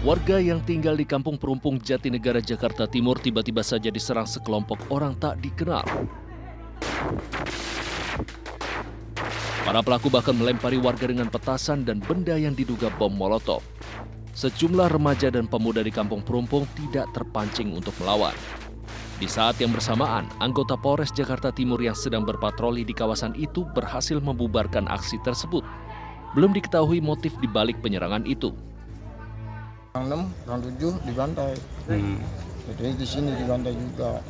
Warga yang tinggal di Kampung Perumpung Jatinegara, Jakarta Timur tiba-tiba saja diserang sekelompok orang tak dikenal. Para pelaku bahkan melempari warga dengan petasan dan benda yang diduga bom molotov. Sejumlah remaja dan pemuda di Kampung Perumpung tidak terpancing untuk melawan. Di saat yang bersamaan, anggota Polres Jakarta Timur yang sedang berpatroli di kawasan itu berhasil membubarkan aksi tersebut. Belum diketahui motif di balik penyerangan itu. Orang 6, orang 7 dibantai. Jadi di sini dibantai juga.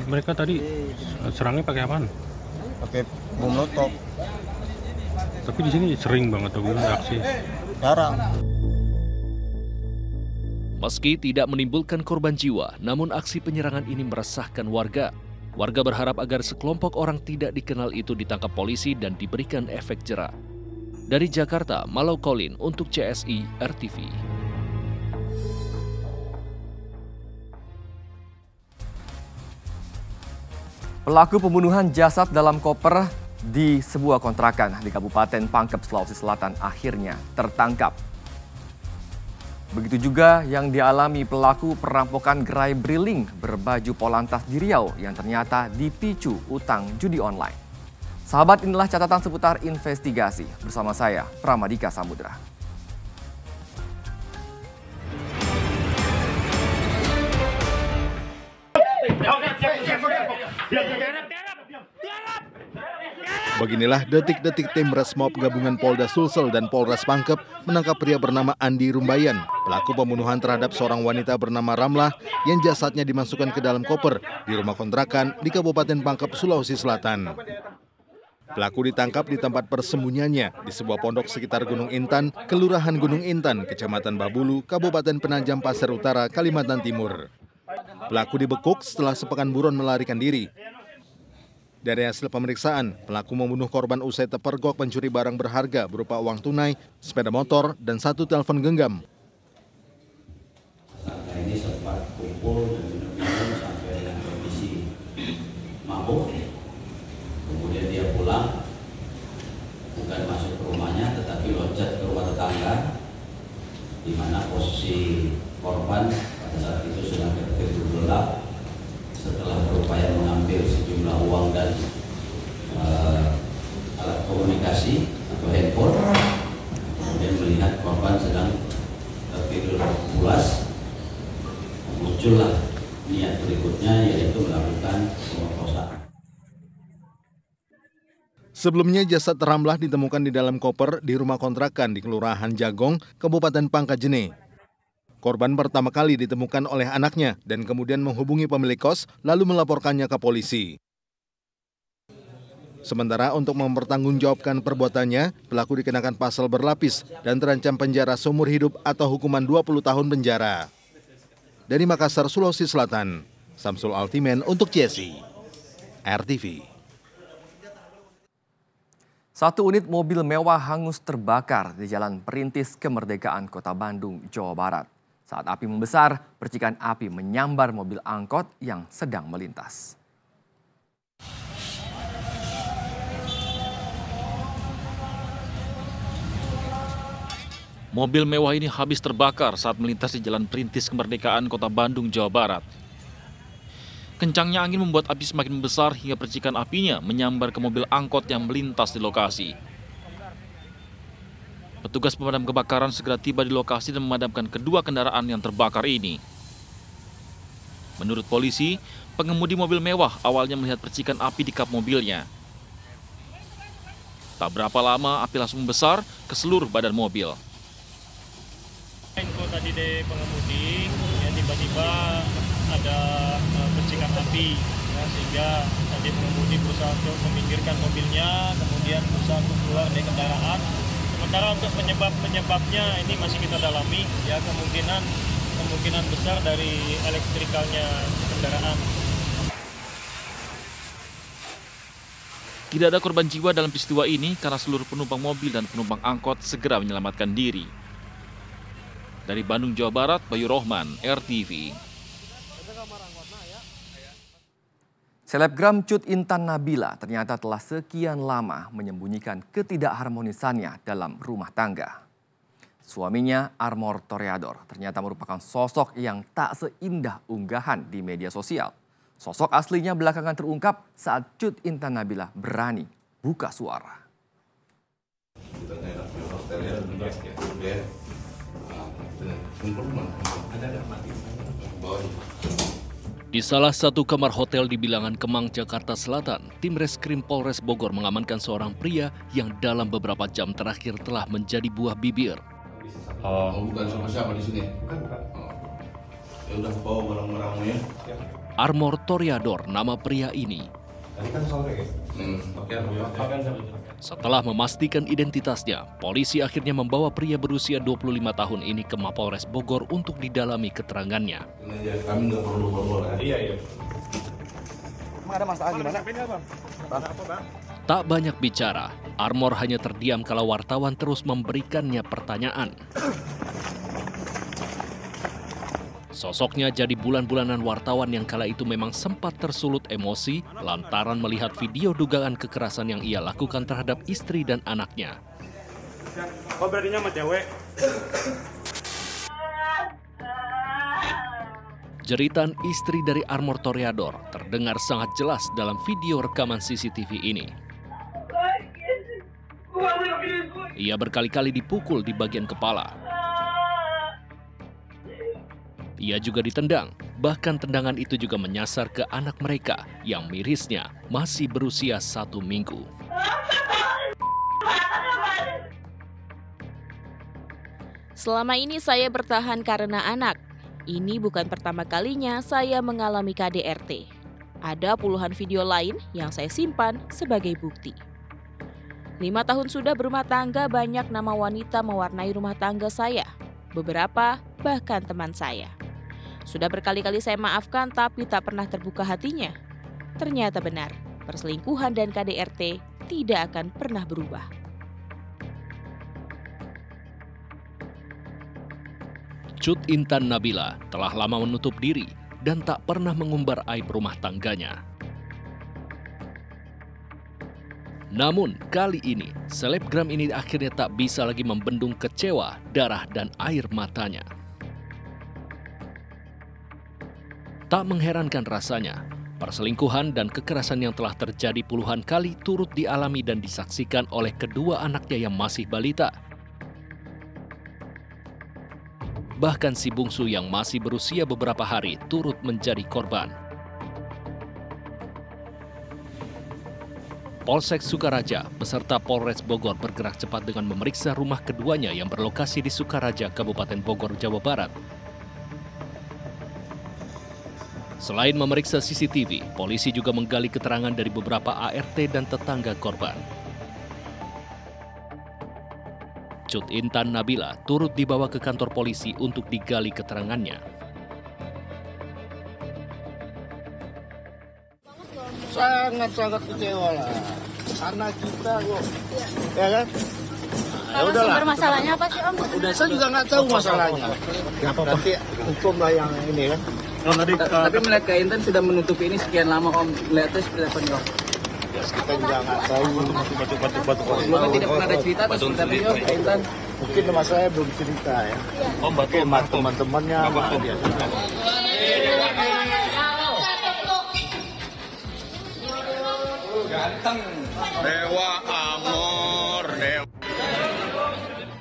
Mereka tadi serangnya pakai apaan? Pakai bom molotov. Tapi di sini sering banget tuh aksi. Jarang. Meski tidak menimbulkan korban jiwa, namun aksi penyerangan ini meresahkan warga. Warga berharap agar sekelompok orang tidak dikenal itu ditangkap polisi dan diberikan efek jera. Dari Jakarta, Malau Colin untuk CSI RTV. Pelaku pembunuhan jasad dalam koper di sebuah kontrakan di Kabupaten Pangkep, Sulawesi Selatan akhirnya tertangkap. Begitu juga yang dialami pelaku perampokan gerai briling berbaju Polantas di Riau yang ternyata dipicu utang judi online. Sahabat, inilah catatan seputar investigasi bersama saya, Pramadika Samudra. Beginilah detik-detik tim Resmob gabungan Polda Sulsel dan Polres Pangkep menangkap pria bernama Andi Rumbayan, pelaku pembunuhan terhadap seorang wanita bernama Ramlah yang jasadnya dimasukkan ke dalam koper di rumah kontrakan di Kabupaten Pangkep, Sulawesi Selatan. Pelaku ditangkap di tempat persembunyiannya di sebuah pondok sekitar Gunung Intan, Kelurahan Gunung Intan, Kecamatan Babulu, Kabupaten Penajam Pasir Utara, Kalimantan Timur. Pelaku dibekuk setelah sepekan buron melarikan diri. Dari hasil pemeriksaan, pelaku membunuh korban usai terpergok mencuri barang berharga berupa uang tunai, sepeda motor, dan satu telepon genggam. Tersangka ini sempat kumpul dan minum sampai dengan kondisi mabuk. Kemudian dia pulang, bukan masuk ke rumahnya, tetapi loncat ke rumah tetangga, di mana posisi korban pada saat itu sedang tertidur gelap. Setelah berupaya mengambil sejumlah uang dan alat komunikasi atau handphone, kemudian melihat korban sedang tertidur pulas, muncullah niat berikutnya, yaitu melakukan pemerkosaan. Sebelumnya jasad Ramlah ditemukan di dalam koper di rumah kontrakan di Kelurahan Jagong, Kabupaten Pangkajene. Korban pertama kali ditemukan oleh anaknya dan kemudian menghubungi pemilik kos lalu melaporkannya ke polisi. Sementara untuk mempertanggungjawabkan perbuatannya, pelaku dikenakan pasal berlapis dan terancam penjara seumur hidup atau hukuman 20 tahun penjara. Dari Makassar, Sulawesi Selatan, Samsul Altimen untuk CSI RTV. Satu unit mobil mewah hangus terbakar di Jalan Perintis Kemerdekaan, Kota Bandung, Jawa Barat. Saat api membesar, percikan api menyambar mobil angkot yang sedang melintas. Mobil mewah ini habis terbakar saat melintas di Jalan Perintis Kemerdekaan, Kota Bandung, Jawa Barat. Kencangnya angin membuat api semakin besar hingga percikan apinya menyambar ke mobil angkot yang melintas di lokasi. Petugas pemadam kebakaran segera tiba di lokasi dan memadamkan kedua kendaraan yang terbakar ini. Menurut polisi, pengemudi mobil mewah awalnya melihat percikan api di kap mobilnya. Tak berapa lama, api langsung membesar ke seluruh badan mobil. Info tadi dari pengemudi, ya tiba-tiba ada percikan api, ya, sehingga tadi pengemudi berusaha untuk meminggirkan mobilnya, kemudian berusaha untuk keluar dari kendaraan. Sementara untuk penyebabnya ini masih kita dalami, ya kemungkinan besar dari elektrikalnya kendaraan. Tidak ada korban jiwa dalam peristiwa ini karena seluruh penumpang mobil dan penumpang angkot segera menyelamatkan diri. Dari Bandung, Jawa Barat, Bayu Rohman, RTV. Selebgram Cut Intan Nabila ternyata telah sekian lama menyembunyikan ketidakharmonisannya dalam rumah tangga. Suaminya, Armor Toreador, ternyata merupakan sosok yang tak seindah unggahan di media sosial. Sosok aslinya belakangan terungkap saat Cut Intan Nabila berani buka suara. Di salah satu kamar hotel di Bilangan Kemang, Jakarta Selatan, tim Reskrim Polres Bogor mengamankan seorang pria yang dalam beberapa jam terakhir telah menjadi buah bibir. Bukan sama siapa di sini? Ya udah bawa barang-barangmu ya. Armor Toreador nama pria ini. Tadi kan sore ya? Setelah memastikan identitasnya, polisi akhirnya membawa pria berusia 25 tahun ini ke Mapolres Bogor untuk didalami keterangannya. Kami nggak perlu bawa. Iya. Emang ada masalah gimana? Tak banyak bicara, Armor hanya terdiam kalau wartawan terus memberikannya pertanyaan. Sosoknya jadi bulan-bulanan wartawan yang kala itu memang sempat tersulut emosi lantaran melihat video dugaan kekerasan yang ia lakukan terhadap istri dan anaknya. Oh, berarti sama cewek? Jeritan istri dari Armor Toreador terdengar sangat jelas dalam video rekaman CCTV ini. Ia berkali-kali dipukul di bagian kepala. Ia juga ditendang, bahkan tendangan itu juga menyasar ke anak mereka yang mirisnya masih berusia 1 minggu. Selama ini saya bertahan karena anak. Ini bukan pertama kalinya saya mengalami KDRT. Ada puluhan video lain yang saya simpan sebagai bukti. 5 tahun sudah berumah tangga, banyak nama wanita mewarnai rumah tangga saya. Beberapa bahkan teman saya. Sudah berkali-kali saya maafkan tapi tak pernah terbuka hatinya. Ternyata benar, perselingkuhan dan KDRT tidak akan pernah berubah. Cut Intan Nabila telah lama menutup diri dan tak pernah mengumbar aib rumah tangganya. Namun kali ini, selebgram ini akhirnya tak bisa lagi membendung kecewa, darah, dan air matanya. Tak mengherankan rasanya, perselingkuhan dan kekerasan yang telah terjadi puluhan kali turut dialami dan disaksikan oleh kedua anaknya yang masih balita. Bahkan si bungsu yang masih berusia beberapa hari turut menjadi korban. Polsek Sukaraja beserta Polres Bogor bergerak cepat dengan memeriksa rumah keduanya yang berlokasi di Sukaraja, Kabupaten Bogor, Jawa Barat. Selain memeriksa CCTV, polisi juga menggali keterangan dari beberapa ART dan tetangga korban. Cut Intan Nabila turut dibawa ke kantor polisi untuk digali keterangannya. Sangat-sangat kecewa lah. Anak kita kok, ya kan? Kalau sumber masalahnya apa sih, Om? Saya juga nggak tahu masalahnya. Nanti hukum lah yang ini kan. Tapi melihat Kak Intan sudah menutupi ini sekian lama, Om. Melihatnya seperti apa nih, Om? Ya, kita juga nggak tahu. Mungkin tidak pernah ada cerita atau seperti itu, Kak Intan? Mungkin sama saya belum cerita ya. Om, Mungkin teman-temannya dia. Dewa Armor, Dewa.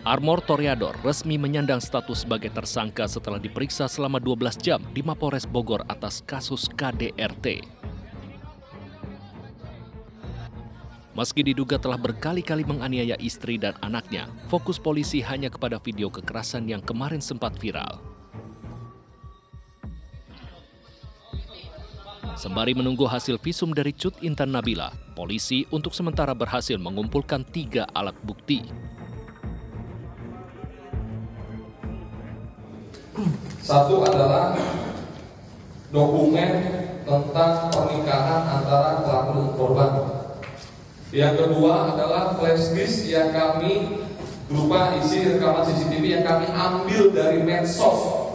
Armor Toreador resmi menyandang status sebagai tersangka setelah diperiksa selama 12 jam di Mapolres Bogor atas kasus KDRT. Meski diduga telah berkali-kali menganiaya istri dan anaknya, fokus polisi hanya kepada video kekerasan yang kemarin sempat viral. Sembari menunggu hasil visum dari Cut Intan Nabila, polisi untuk sementara berhasil mengumpulkan 3 alat bukti. Satu adalah dokumen tentang pernikahan antara pelaku dan korban. Yang kedua adalah flash disk yang kami berupa isi rekaman CCTV yang kami ambil dari medsos.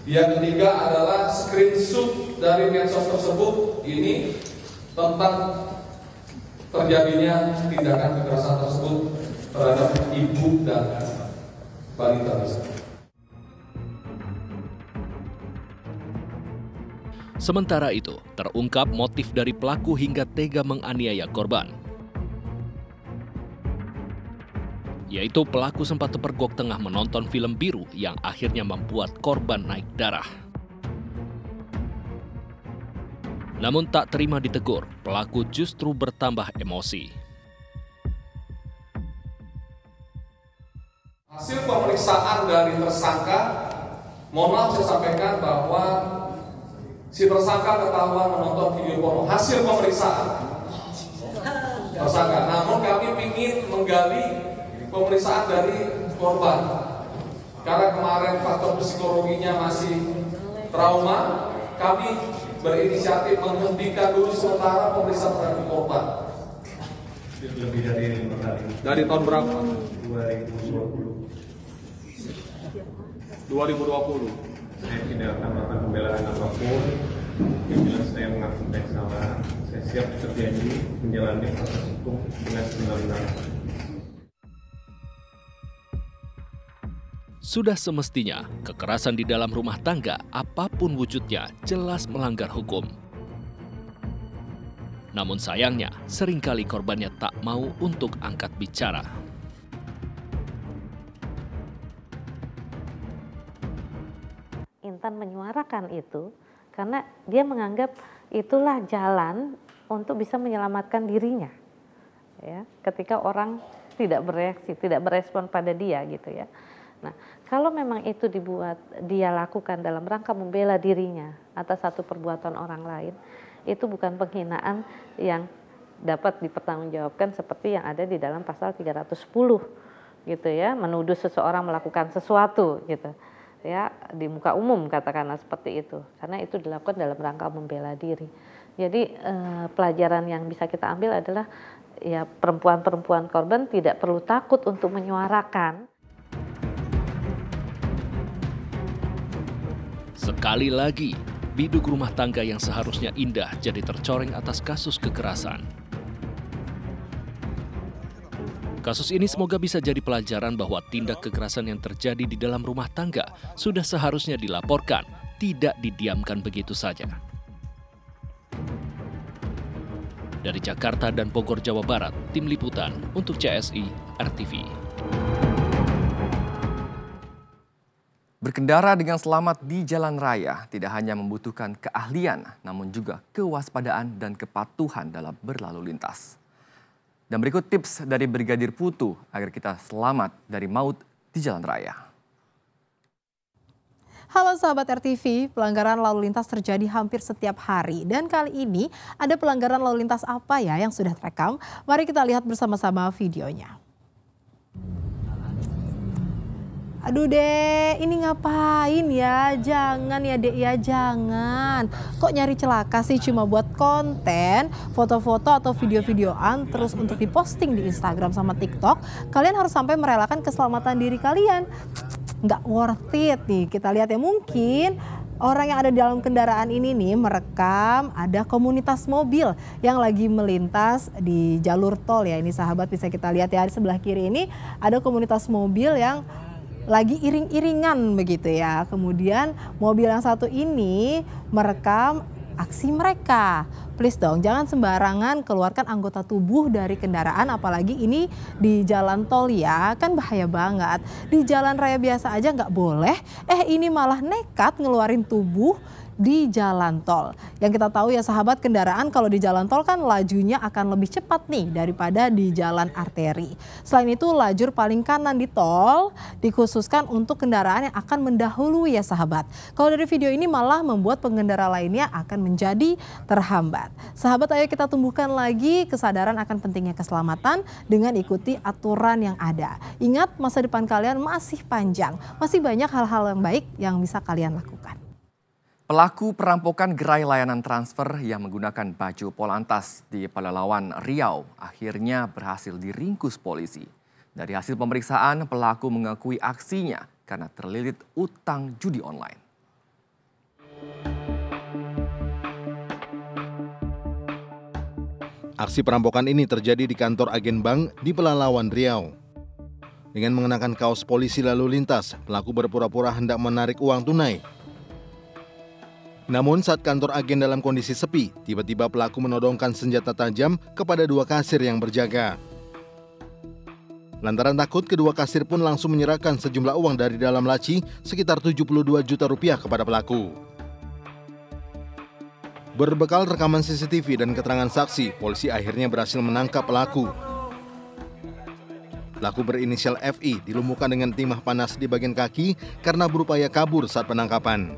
Yang ketiga adalah screenshot dari medsos tersebut. Ini tentang terjadinya tindakan kekerasan tersebut terhadap ibu dan balita tersebut. Sementara itu, terungkap motif dari pelaku hingga tega menganiaya korban. Yaitu pelaku sempat terpergok tengah menonton film biru yang akhirnya membuat korban naik darah. Namun tak terima ditegur, pelaku justru bertambah emosi. Hasil pemeriksaan dari tersangka, mohon maaf saya sampaikan bahwa si tersangka ketahuan menonton video porno. Hasil pemeriksaan tersangka, namun kami ingin menggali pemeriksaan dari korban. Karena kemarin faktor psikologinya masih trauma, kami berinisiatif menghentikan dulu sementara pemeriksaan terhadap korban. Lebih dari 5 kali. Dari tahun berapa? 2020. Saya tidak akan melakukan pembelaan apapun. Yang jelas saya mengaku bersalah. Saya siap berjanji menjalani proses hukum dengan sebenar-benarnya. Sudah semestinya, kekerasan di dalam rumah tangga, apapun wujudnya, jelas melanggar hukum. Namun sayangnya, seringkali korbannya tak mau untuk angkat bicara. Intan menyuarakan itu karena dia menganggap itulah jalan untuk bisa menyelamatkan dirinya. Ya, ketika orang tidak bereaksi, tidak berespon pada dia gitu ya. Nah, kalau memang itu dia lakukan dalam rangka membela dirinya atas satu perbuatan orang lain, itu bukan penghinaan yang dapat dipertanggungjawabkan seperti yang ada di dalam pasal 310 gitu ya, menuduh seseorang melakukan sesuatu gitu. Ya, di muka umum katakanlah seperti itu. Karena itu dilakukan dalam rangka membela diri. Jadi pelajaran yang bisa kita ambil adalah ya perempuan-perempuan korban tidak perlu takut untuk menyuarakan. Sekali lagi, biduk rumah tangga yang seharusnya indah jadi tercoreng atas kasus kekerasan. Kasus ini semoga bisa jadi pelajaran bahwa tindak kekerasan yang terjadi di dalam rumah tangga sudah seharusnya dilaporkan, tidak didiamkan begitu saja. Dari Jakarta dan Bogor, Jawa Barat, Tim Liputan untuk CSI RTV. Berkendara dengan selamat di jalan raya tidak hanya membutuhkan keahlian, namun juga kewaspadaan dan kepatuhan dalam berlalu lintas. Dan berikut tips dari Brigadir Putu agar kita selamat dari maut di jalan raya. Halo sahabat RTV, pelanggaran lalu lintas terjadi hampir setiap hari. Dan kali ini ada pelanggaran lalu lintas apa ya yang sudah terekam? Mari kita lihat bersama-sama videonya. Aduh dek, ini ngapain ya? Jangan ya dek ya, jangan. Kok nyari celaka sih cuma buat konten, foto-foto atau video-videoan terus untuk diposting di Instagram sama TikTok. Kalian harus sampai merelakan keselamatan diri kalian. Nggak worth it nih. Kita lihat ya, mungkin orang yang ada di dalam kendaraan ini nih merekam ada komunitas mobil yang lagi melintas di jalur tol ya. Ini sahabat bisa kita lihat ya, di sebelah kiri ini ada komunitas mobil yang lagi iring-iringan begitu ya. Kemudian mobil yang satu ini merekam aksi mereka. Please dong, jangan sembarangan keluarkan anggota tubuh dari kendaraan, apalagi ini di jalan tol ya, kan bahaya banget. Di jalan raya biasa aja nggak boleh, ini malah nekat ngeluarin tubuh di jalan tol. Yang kita tahu ya sahabat, kendaraan kalau di jalan tol kan lajunya akan lebih cepat nih daripada di jalan arteri. Selain itu lajur paling kanan di tol dikhususkan untuk kendaraan yang akan mendahului ya sahabat. Kalau dari video ini malah membuat pengendara lainnya akan menjadi terhambat. Sahabat, ayo kita tumbuhkan lagi kesadaran akan pentingnya keselamatan dengan ikuti aturan yang ada. Ingat, masa depan kalian masih panjang, masih banyak hal-hal yang baik yang bisa kalian lakukan. Pelaku perampokan gerai layanan transfer yang menggunakan baju Polantas di Pelalawan, Riau akhirnya berhasil diringkus polisi. Dari hasil pemeriksaan, pelaku mengakui aksinya karena terlilit utang judi online. Aksi perampokan ini terjadi di kantor agen bank di Pelalawan, Riau. Dengan mengenakan kaos polisi lalu lintas, pelaku berpura-pura hendak menarik uang tunai. Namun saat kantor agen dalam kondisi sepi, tiba-tiba pelaku menodongkan senjata tajam kepada 2 kasir yang berjaga. Lantaran takut, kedua kasir pun langsung menyerahkan sejumlah uang dari dalam laci sekitar 72 juta rupiah kepada pelaku. Berbekal rekaman CCTV dan keterangan saksi, polisi akhirnya berhasil menangkap pelaku. Pelaku berinisial FI dilumpuhkan dengan timah panas di bagian kaki karena berupaya kabur saat penangkapan.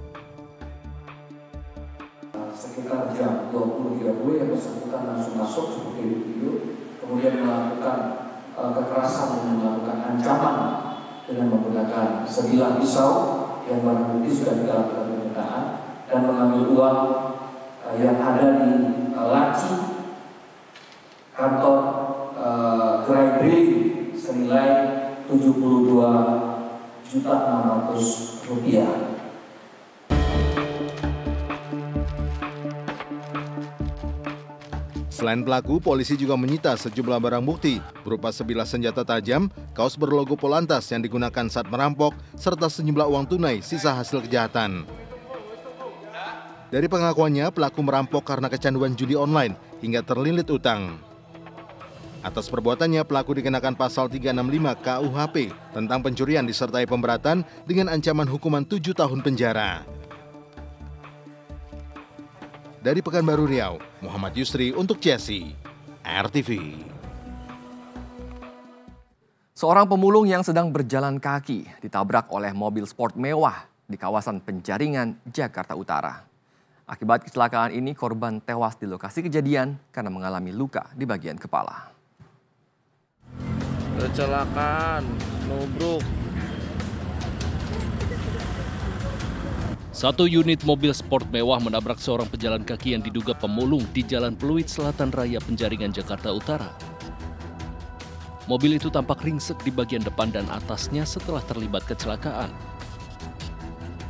Sekitar jam 20.30 yang bersangkutan langsung masuk seperti di video, kemudian melakukan kekerasan dan melakukan ancaman dengan menggunakan sebilah pisau yang barang bukti sudah dilakukan penyitaan dan mengambil uang yang ada di laci kantor Gerai Briling senilai Rp72.600.000. Selain pelaku, polisi juga menyita sejumlah barang bukti berupa sebilah senjata tajam, kaos berlogo Polantas yang digunakan saat merampok, serta sejumlah uang tunai sisa hasil kejahatan. Dari pengakuannya, pelaku merampok karena kecanduan judi online hingga terlilit utang. Atas perbuatannya, pelaku dikenakan pasal 365 KUHP tentang pencurian disertai pemberatan dengan ancaman hukuman 7 tahun penjara. Dari Pekanbaru Riau, Muhammad Yusri untuk CSI, RTV. Seorang pemulung yang sedang berjalan kaki ditabrak oleh mobil sport mewah di kawasan Penjaringan, Jakarta Utara. Akibat kecelakaan ini, korban tewas di lokasi kejadian karena mengalami luka di bagian kepala. Kecelakaan, nubruk. Satu unit mobil sport mewah menabrak seorang pejalan kaki yang diduga pemulung di Jalan Pluit Selatan Raya Penjaringan, Jakarta Utara. Mobil itu tampak ringsek di bagian depan dan atasnya setelah terlibat kecelakaan.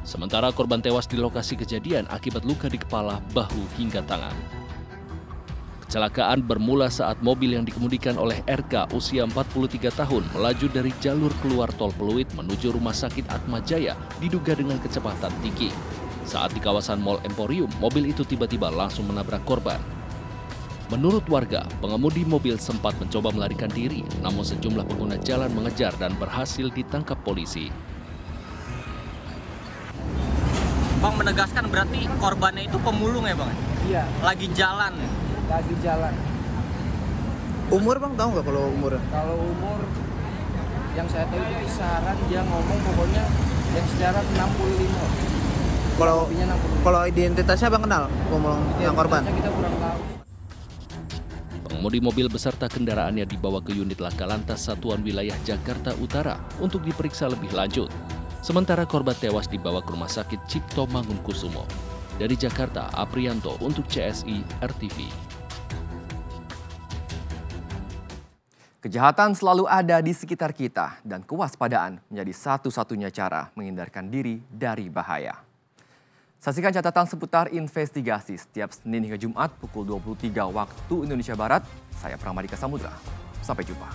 Sementara korban tewas di lokasi kejadian akibat luka di kepala, bahu, hingga tangan. Kecelakaan bermula saat mobil yang dikemudikan oleh RK usia 43 tahun melaju dari jalur keluar tol Pluit menuju Rumah Sakit Atma Jaya diduga dengan kecepatan tinggi. Saat di kawasan Mall Emporium, mobil itu tiba-tiba langsung menabrak korban. Menurut warga, pengemudi mobil sempat mencoba melarikan diri, namun sejumlah pengguna jalan mengejar dan berhasil ditangkap polisi. Bang, menegaskan berarti korbannya itu pemulung ya Bang? Iya. Lagi jalan? Lagi jalan. Umur Bang, tahu nggak kalau umur? Kalau umur, yang saya tahu itu kisaran, dia ngomong pokoknya yang sejarah 65. Kalau identitasnya Bang kenal pemulung yang korban? Kita kurang tahu. Pengemudi mobil beserta kendaraannya dibawa ke unit Laka Lantas Satuan Wilayah Jakarta Utara untuk diperiksa lebih lanjut. Sementara korban tewas dibawa ke Rumah Sakit Cipto Mangunkusumo. Dari Jakarta, Aprianto untuk CSI RTV. Kejahatan selalu ada di sekitar kita dan kewaspadaan menjadi satu-satunya cara menghindarkan diri dari bahaya. Saksikan catatan seputar investigasi setiap Senin hingga Jumat pukul 23 waktu Indonesia Barat. Saya Pramadika Samudra. Sampai jumpa.